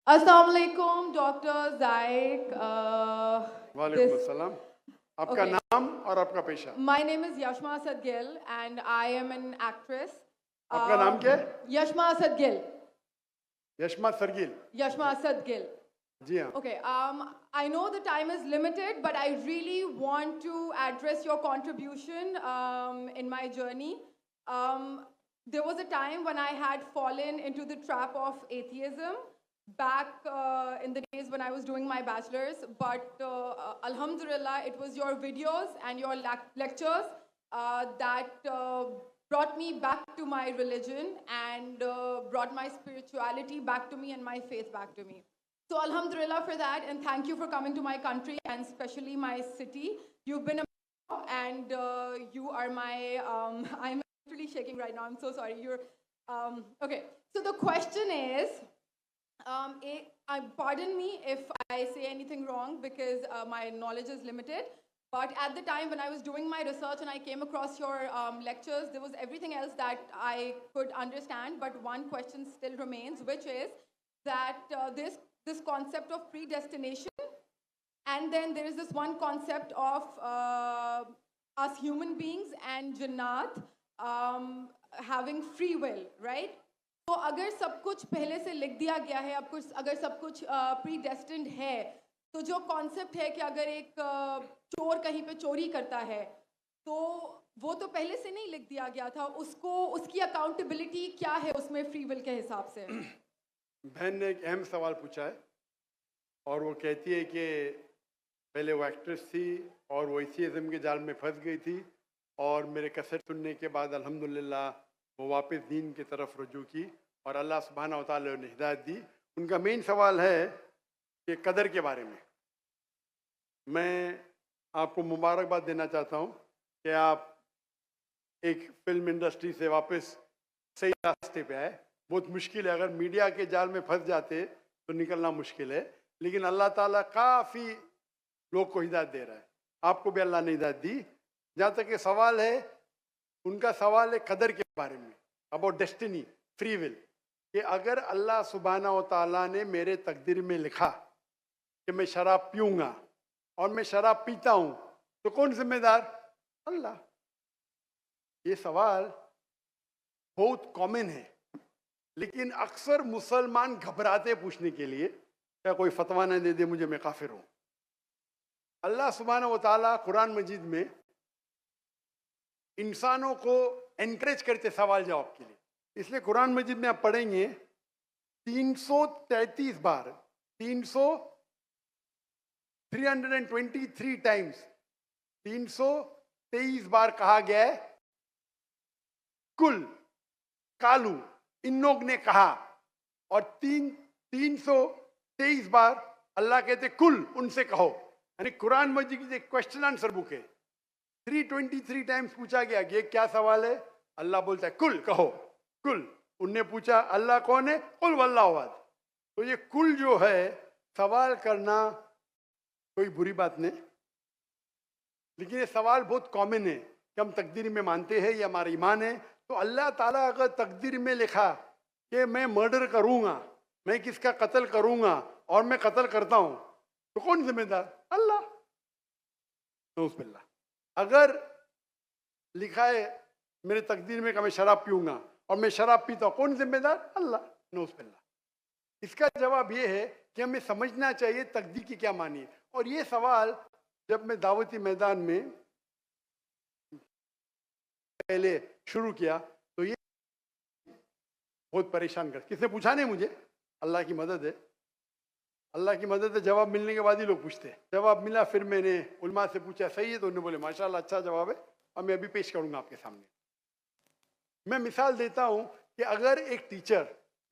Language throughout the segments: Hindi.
Assalamu alaikum, Dr. Zaik. वालेकुम अस्सलाम। आपका Okay. नाम और आपका पेशा? My name is Yashma Asad Gill and I am an actress. आपका नाम क्या है? Yashma Asad Gill. Yashma सरगिल। Yashma Asad Gill. जी हाँ। Okay, I know the time is limited, but I really want to address your contribution in my journey. There was a time when I had fallen into the trap of atheism back in the days when I was doing my bachelor's, but Alhamdulillah, it was your videos and your lectures that brought me back to my religion and brought my spirituality back to me and my faith back to me. So Alhamdulillah for that, and thank you for coming to my country and especially my city. You've been a and you are my, I'm actually shaking right now, I'm so sorry. Okay, so the question is, pardon me if I say anything wrong because my knowledge is limited. But at the time when I was doing my research and I came across your lectures, there was everything else that I could understand. But one question still remains, which is that this concept of predestination, and then there is this one concept of us human beings and Jannat having free will, right? तो अगर सब कुछ पहले से लिख दिया गया है, अब कुछ अगर सब कुछ प्रीडेस्टिन्ड है, तो जो कॉन्सेप्ट है कि अगर एक चोर कहीं पे चोरी करता है, तो वो तो पहले से नहीं लिख दिया गया था, उसको उसकी अकाउंटेबिलिटी क्या है उसमें फ्री विल के हिसाब से? बहन ने एक अहम सवाल पूछा है और वो कहती है कि पहले वो एक्ट्रेस थी और वो एथियज्म के जाल में फंस गई थी और मेरे कैसेट सुनने के बाद अल्हम्दुलिल्लाह वो वापस दीन की तरफ रुजू की और अल्लाह सुब्हानहू व तआला ने हिदायत दी। उनका मेन सवाल है कि कदर के बारे में। मैं आपको मुबारकबाद देना चाहता हूँ कि आप एक फिल्म इंडस्ट्री से वापस सही रास्ते पे आए। बहुत मुश्किल है, अगर मीडिया के जाल में फंस जाते तो निकलना मुश्किल है, लेकिन अल्लाह ताला काफ़ी लोग को हिदायत दे रहा है। आपको भी अल्लाह ने हिदायत दी। जहाँ तक ये सवाल है, उनका सवाल है कदर के बारे में, अबाउट डेस्टिनी, फ्री विल, कि अगर अल्लाह सुब्हानहू व तआला ने मेरे तकदीर में लिखा कि मैं शराब पीऊँगा और मैं शराब पीता हूँ, तो कौन जिम्मेदार? अल्लाह। ये सवाल बहुत कॉमन है, लेकिन अक्सर मुसलमान घबराते पूछने के लिए, क्या कोई फतवा न दे दे मुझे, मैं काफिर हूँ। अल्लाह सुब्हानहू व तआला कुरान मजीद में इंसानों को एनकरेज करते सवाल जवाब के लिए, इसलिए कुरान मजीद में आप पढ़ेंगे 333 बार 323 टाइम्स 323 बार कहा गया है कुल, कालू, इन लोग ने कहा, और 323 बार अल्लाह कहते कुल, उनसे कहो। यानी कुरान मजीद की एक क्वेश्चन आंसर बुक है। 323 टाइम्स पूछा गया कि क्या सवाल है, अल्लाह बोलता है कुल, कहो कुल। उनने पूछा अल्लाह कौन है, कुल वल्लाहु अहद। तो ये कुल जो है, सवाल करना कोई बुरी बात नहीं, लेकिन ये सवाल बहुत कॉमन है कि हम तकदीर में मानते हैं, ये हमारा ईमान है। तो अल्लाह ताला अगर तकदीर में लिखा कि मैं मर्डर करूंगा, मैं किसका कत्ल करूंगा और मैं कत्ल करता हूं, तो कौन जिम्मेदार? अल्लाह। नऊज़ुबिल्लाह। अगर लिखा है मेरे तकदीर में कि मैं शराब पीऊंगा और मैं शराब पीता हूं, कौन जिम्मेदार? अल्लाह। नऊज़ुबिल्लाह। इसका जवाब ये है कि हमें समझना चाहिए तकदीर की क्या मानी है। और ये सवाल जब मैं दावती मैदान में पहले शुरू किया तो ये बहुत परेशान कर, किसने पूछा नहीं मुझे, अल्लाह की मदद है, अल्लाह की मदद है। जवाब मिलने के बाद ही लोग पूछते हैं। जवाब मिला, फिर मैंने उलमा से पूछा सही है, तो उन्होंने बोले माशाल्लाह अच्छा जवाब है, और मैं अभी पेश करूंगा आपके सामने। मैं मिसाल देता हूं कि अगर एक टीचर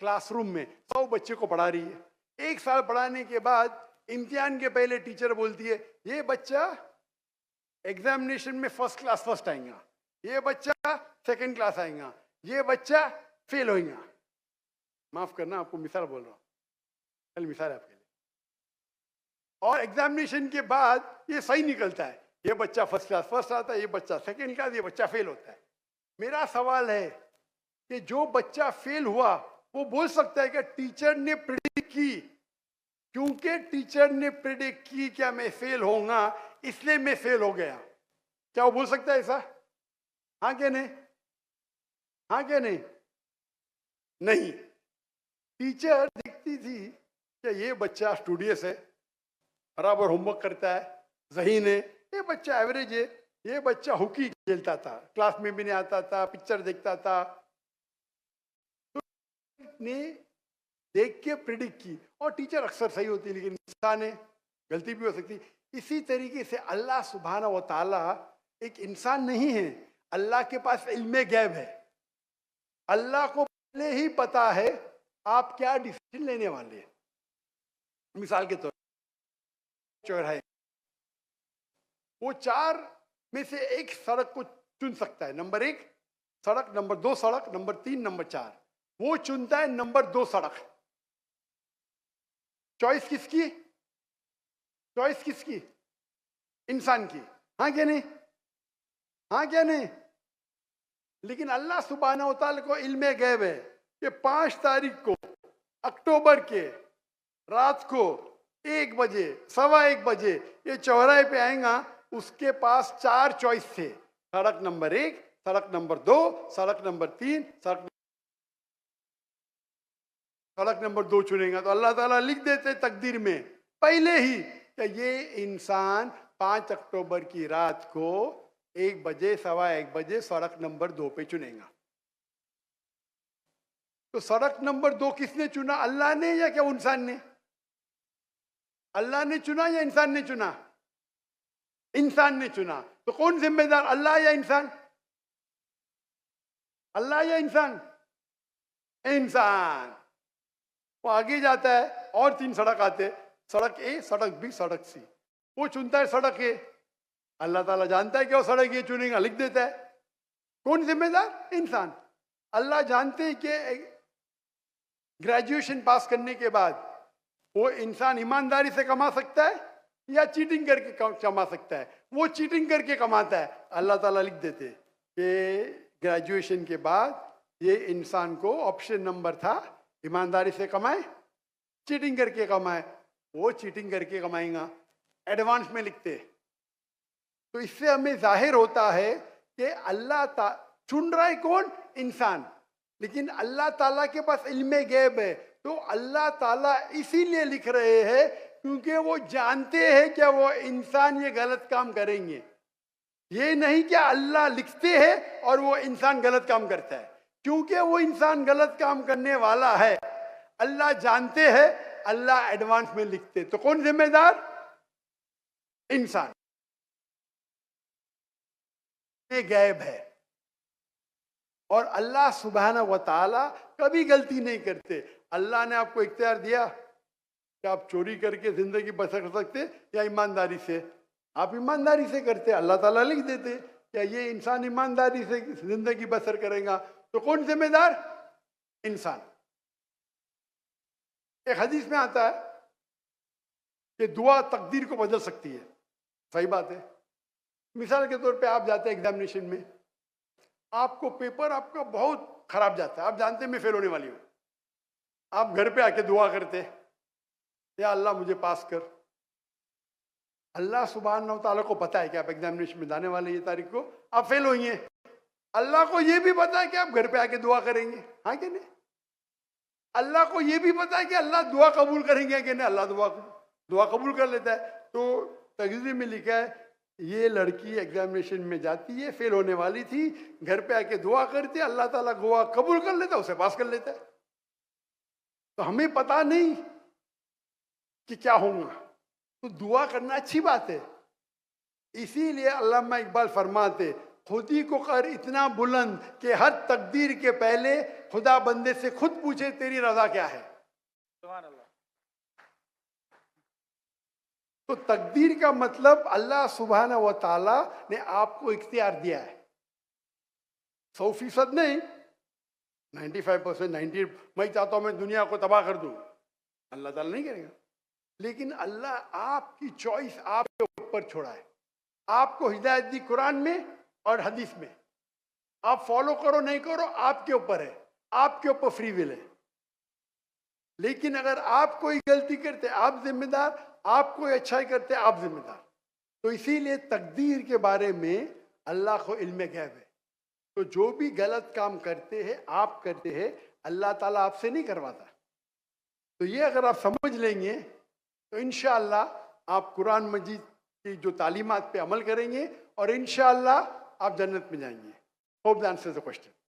क्लासरूम में 100 बच्चे को पढ़ा रही है, 1 साल पढ़ाने के बाद इम्तिहान के पहले टीचर बोलती है ये बच्चा एग्जामिनेशन में फर्स्ट क्लास फर्स्ट आएगा, ये बच्चा सेकंड क्लास आएगा, ये बच्चा फेल होएगा। माफ करना, आपको मिसाल बोल रहा हूँ, कल मिसाल है आपके लिए। और एग्जामिनेशन के बाद ये सही निकलता है, ये बच्चा फर्स्ट क्लास फर्स्ट आता है, ये बच्चा सेकंड क्लास, ये बच्चा फेल होता है। मेरा सवाल है कि जो बच्चा फेल हुआ वो बोल सकता है कि टीचर ने प्रेडिक्ट की क्योंकि टीचर ने प्रिडिक्ट की क्या मैं फेल होऊंगा, इसलिए मैं फेल हो गया। क्या वो बोल सकता है ऐसा? हाँ क्या नहीं? हाँ क्या नहीं? नहीं। टीचर देखती थी कि ये बच्चा स्टूडियस है, बराबर होमवर्क करता है, ज़हीन है, ये बच्चा एवरेज है, ये बच्चा हॉकी खेलता था, क्लास में भी नहीं आता था, पिक्चर देखता था, तो ने देख के प्रिडिक्ट की। और टीचर अक्सर सही होती है, लेकिन इंसान है, गलती भी हो सकती। इसी तरीके से अल्लाह सुब्हाना व ताला एक इंसान नहीं है, अल्लाह के पास इल्मे गैब है। अल्लाह को पहले ही पता है आप क्या डिसीजन लेने वाले हैं। मिसाल के तौर चौराहे, वो 4 में से एक सड़क को चुन सकता है, नंबर 1 सड़क, नंबर 2 सड़क, नंबर 3, नंबर 4। वो चुनता है नंबर 2 सड़क। चॉइस किसकी? चॉइस किसकी? इंसान की। हाँ क्या नहीं? हाँ क्या नहीं? लेकिन अल्लाह सुब्हानहू व तआला को इल्मे गैब है कि 5 तारीख को अक्टूबर के रात को 1 बजे, 1:15 बजे ये चौराहे पे आएगा। उसके पास 4 चॉइस थे, सड़क नंबर 1, सड़क नंबर 2, सड़क नंबर 3, सड़क नंबर 2 चुनेगा। तो अल्लाह ताला लिख देते तकदीर में पहले ही कि ये इंसान 5 अक्टूबर की रात को 1 बजे, 1:15 बजे सड़क नंबर 2 पे चुनेगा। तो सड़क नंबर 2 किसने चुना? अल्लाह ने या क्या इंसान ने? अल्लाह ने चुना या इंसान ने चुना? इंसान ने चुना। तो कौन जिम्मेदार, अल्लाह या इंसान? अल्लाह या इंसान? इंसान। वो आगे जाता है और 3 सड़क आते, सड़क ए, सड़क बी, सड़क सी। वो चुनता है सड़क ए। अल्लाह ताला जानता है कि वो सड़क ये चुनेगा, लिख देता है। कौन जिम्मेदार? इंसान। अल्लाह जानते हैं कि ग्रेजुएशन पास करने के बाद वो इंसान ईमानदारी से कमा सकता है या चीटिंग करके कमा सकता है। वो चीटिंग करके कमाता है, अल्लाह ताला लिख देते कि ग्रेजुएशन के बाद ये इंसान को ऑप्शन नंबर था ईमानदारी से कमाए, चीटिंग करके कमाए। वो चीटिंग करके कमाएगा, एडवांस में लिखते। तो इससे हमें जाहिर होता है कि अल्लाह चुन रहा है कौन? इंसान। लेकिन अल्लाह ताला के पास इल्मे गैब है, तो अल्लाह ताला इसीलिए लिख रहे हैं क्योंकि वो जानते हैं कि वो इंसान ये गलत काम करेंगे। ये नहीं कि अल्लाह लिखते हैं और वो इंसान गलत काम करता है। क्योंकि वो इंसान गलत काम करने वाला है, अल्लाह जानते हैं, अल्लाह एडवांस में लिखते। तो कौन जिम्मेदार? इंसान। ये गैब है। और अल्लाह सुब्हानहू व तआला कभी गलती नहीं करते। अल्लाह ने आपको इख्तियार दिया कि आप चोरी करके जिंदगी बसर कर सकते या ईमानदारी से। आप ईमानदारी से करते, अल्लाह ताला लिख देते क्या ये इंसान ईमानदारी से जिंदगी बसर करेगा। तो कौन जिम्मेदार? इंसान। एक हदीस में आता है कि दुआ तकदीर को बदल सकती है। सही बात है। मिसाल के तौर पे आप जाते हैं एग्जामिनेशन में, आपको पेपर आपका बहुत खराब जाता है, आप जानते हैं मैं फेल होने वाली हूँ। आप घर पे आके दुआ करते, या अल्लाह मुझे पास कर। अल्लाह सुब्हानहू तआला को पता है कि आप एग्जामिनेशन में जाने वाले ये तारीख को आप फेल होंगे। अल्लाह को ये भी पता है कि आप घर पे आके दुआ करेंगे। हाँ कि नहीं? अल्लाह को ये भी पता है कि अल्लाह दुआ कबूल करेंगे कि नहीं। अल्लाह दुआ कबूल कर लेता है। तो तकदीर में लिखा है ये लड़की एग्जामिनेशन में जाती है, फेल होने वाली थी, घर पे आके दुआ करती है, अल्लाह ताला दुआ कबूल कर लेता है, उसे पास कर लेता है। तो हमें पता नहीं कि क्या होगा, तो दुआ करना अच्छी बात है। इसीलिए अल्लामा इकबाल फरमाते खुदी को कर इतना बुलंद कि हर तकदीर के पहले खुदा बंदे से खुद पूछे तेरी रजा क्या है। सुभान अल्लाह। तो तकदीर का मतलब अल्लाह सुब्हानहू व तआला ने आपको इख्तियार दिया है। 100% नहीं, 95%, 90। मैं चाहता हूं मैं दुनिया को तबाह कर दूं, अल्लाह ताला नहीं करेगा। लेकिन अल्लाह आपकी चॉइस आपके ऊपर छोड़ा है। आपको हिदायत दी कुरान में और हदीस में, आप फॉलो करो नहीं करो आपके ऊपर है, आपके ऊपर फ्री विल है। लेकिन अगर आप कोई गलती करते आप जिम्मेदार, आप कोई अच्छाई करते आप जिम्मेदार। तो इसीलिए तकदीर के बारे में अल्लाह को इल्म गैब है। तो जो भी गलत काम करते हैं आप करते हैं, अल्लाह ताला आपसे नहीं करवाता। तो ये अगर आप समझ लेंगे तो इंशाअल्लाह आप कुरान मजीद की जो तालीमात पे अमल करेंगे और इंशाअल्लाह आप जन्नत में जाएंगे। Hope that answers the question.